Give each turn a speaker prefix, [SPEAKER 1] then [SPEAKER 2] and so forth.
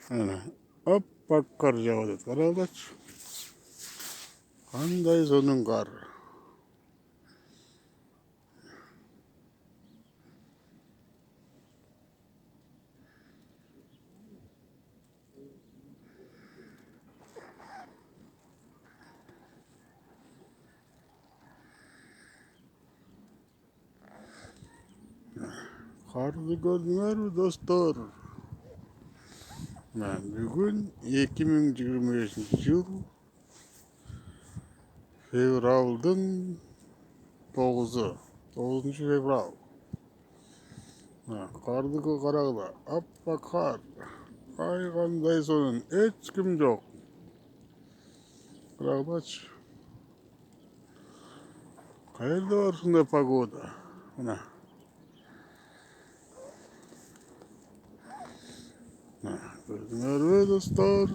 [SPEAKER 1] Ana, Аппак кар жауып жатыр. Қараңдаршы. Қандай соның қар. Қарды көрдіңдер ме, достар? Бүгін 2025 жыл февралдың 9-ы. 9 феврал. Қарды қарағыда. Аппак қар. Ай, қандай соның. Ешкім жоқ. Қарағыдашы. Қайда бар сондай погода? Мына. Көрдіңдер ме, достар?